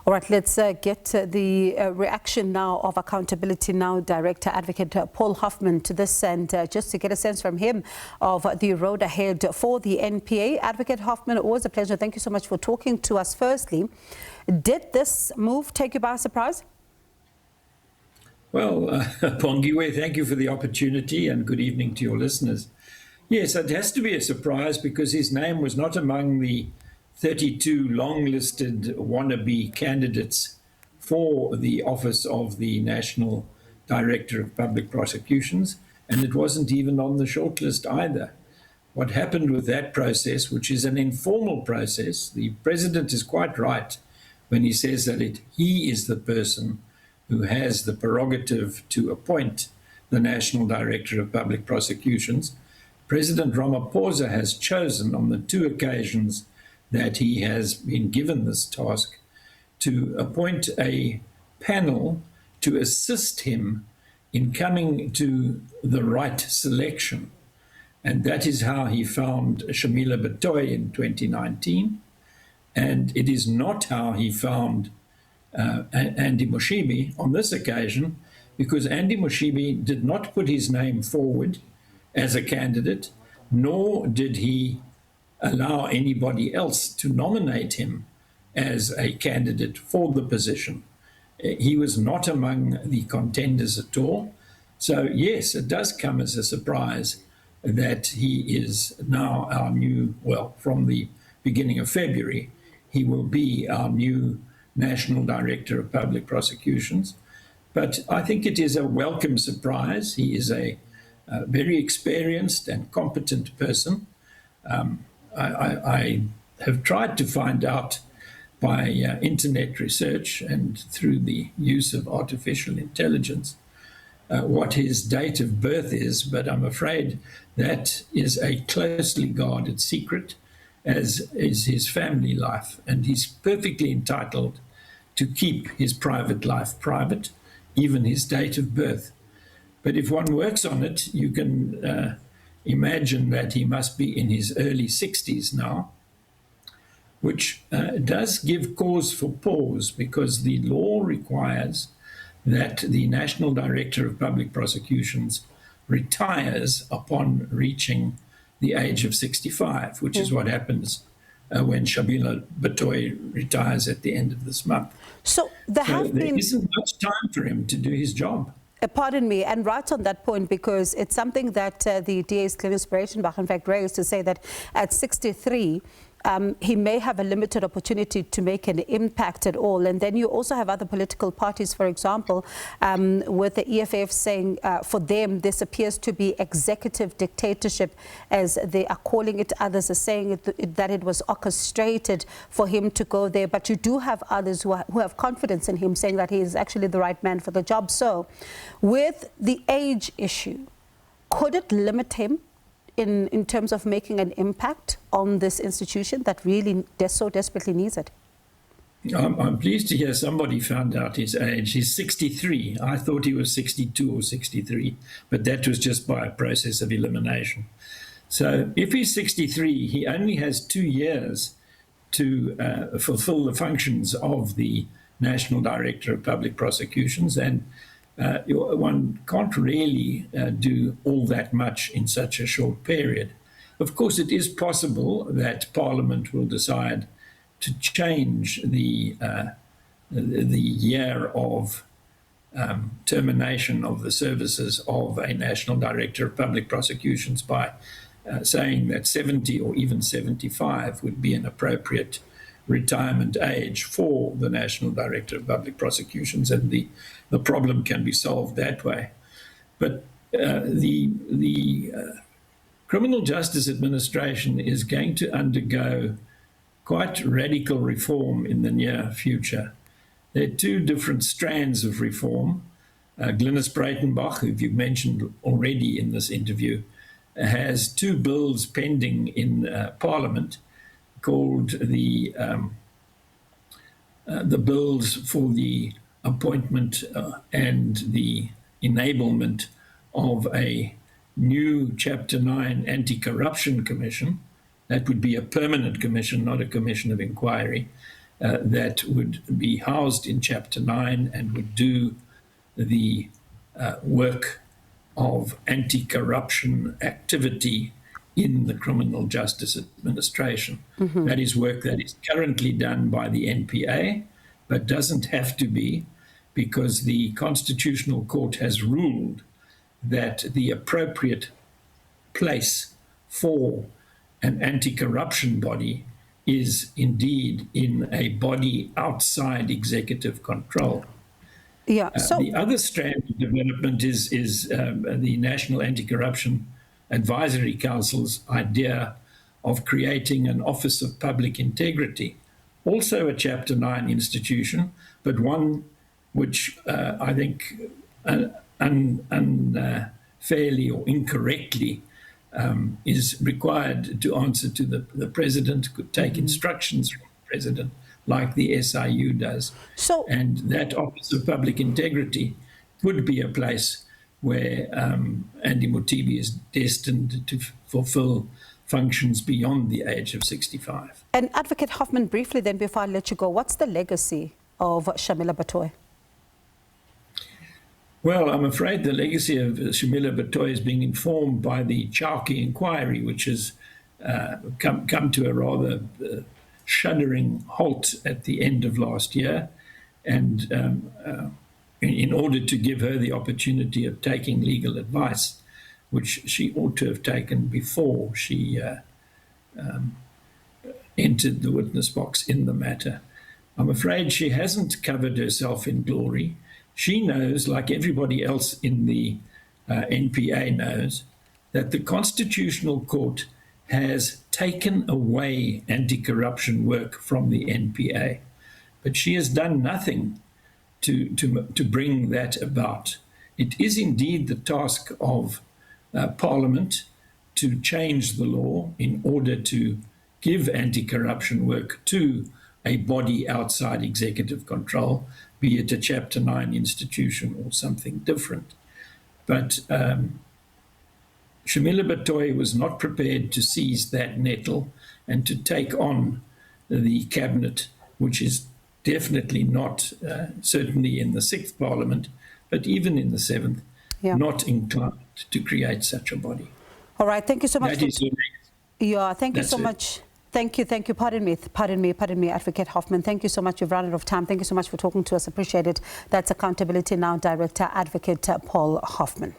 All right, let's get the reaction now of Accountability Now Director Advocate Paul Hoffman to this, and just to get a sense from him of the road ahead for the NPA. Advocate Hoffman, always a pleasure. Thank you so much for talking to us. Firstly, did this move take you by surprise? Well, Pongiwe, thank you for the opportunity and good evening to your listeners. Yes, it has to be a surprise because his name was not among the 32 long-listed wannabe candidates for the office of the National Director of Public Prosecutions, and it wasn't even on the shortlist either. What happened with that process, which is an informal process, the President is quite right when he says that he is the person who has the prerogative to appoint the National Director of Public Prosecutions. President Ramaphosa has chosen on the two occasions that he has been given this task to appoint a panel to assist him in coming to the right selection. And that is how he found Shamila Batohi in 2019. And it is not how he found Andy Mothibi on this occasion, because Andy Mothibi did not put his name forward as a candidate, nor did he allow anybody else to nominate him as a candidate for the position. He was not among the contenders at all. So yes, it does come as a surprise that he is now our new, well, from the beginning of February, he will be our new National Director of Public Prosecutions. But I think it is a welcome surprise. He is a very experienced and competent person. I have tried to find out by internet research and through the use of artificial intelligence what his date of birth is, but I'm afraid that is a closely guarded secret, as is his family life, and he's perfectly entitled to keep his private life private, even his date of birth. But if one works on it, you can imagine that he must be in his early 60s now, which does give cause for pause, because the law requires that the National Director of Public Prosecutions retires upon reaching the age of 65, which is what happens when Shamila Batohi retires at the end of this month. So there isn't much time for him to do his job. Pardon me, and right on that point, because it's something that the DA's Clemens Breitenbach, in fact, raised to say that at 63, he may have a limited opportunity to make an impact at all. And then you also have other political parties, for example, with the EFF saying for them this appears to be executive dictatorship, as they are calling it. Others are saying that it was orchestrated for him to go there. But you do have others who have confidence in him, saying that he is actually the right man for the job. So with the age issue, could it limit him in terms of making an impact on this institution that really so desperately needs it? I'm pleased to hear somebody found out his age. He's 63. I thought he was 62 or 63, but that was just by a process of elimination. So if he's 63, he only has 2 years to fulfill the functions of the National Director of Public Prosecutions, and one can't really do all that much in such a short period. Of course, it is possible that Parliament will decide to change the year of termination of the services of a National Director of Public Prosecutions by saying that 70 or even 75 would be an appropriate retirement age for the National Director of Public Prosecutions, and the problem can be solved that way. But the Criminal Justice Administration is going to undergo quite radical reform in the near future. There are two different strands of reform. Glynis Breitenbach, who you've mentioned already in this interview, has 2 bills pending in Parliament called the bills for the appointment and the enablement of a new Chapter 9 anti-corruption commission. That would be a permanent commission, not a commission of inquiry. that would be housed in Chapter 9 and would do the work of anti-corruption activity in the criminal justice administration. That is work that is currently done by the NPA, but doesn't have to be, because the Constitutional Court has ruled that the appropriate place for an anti-corruption body is indeed in a body outside executive control. Yeah. The other strand of development is the National Anti-Corruption Advisory Council's idea of creating an Office of Public Integrity, also a Chapter 9 institution, but one which I think unfairly or incorrectly is required to answer to the president, could take instructions from the president, like the SIU does. And that Office of Public Integrity would be a place where Andy Mothibi is destined to fulfill functions beyond the age of 65. And Advocate Hoffman, briefly then, before I let you go, what's the legacy of Shamila Batohi? Well, I'm afraid the legacy of Shamila Batohi is being informed by the Chowkey inquiry, which has come to a rather shuddering halt at the end of last year. And in order to give her the opportunity of taking legal advice, which she ought to have taken before she entered the witness box in the matter, I'm afraid she hasn't covered herself in glory. She knows, like everybody else in the NPA knows, that the Constitutional Court has taken away anti-corruption work from the NPA. But she has done nothing to bring that about. It is indeed the task of Parliament to change the law in order to give anti-corruption work to a body outside executive control, be it a Chapter 9 institution or something different. But Shamila Batohi was not prepared to seize that nettle and to take on the cabinet, which is definitely not, certainly in the 6th Parliament, but even in the 7th, not inclined to create such a body. All right, thank you so much. Thank you so much. Thank you. Pardon me, Advocate Hoffman. Thank you so much. We've run out of time. Thank you so much for talking to us. Appreciate it. That's Accountability Now Director, Advocate Paul Hoffman.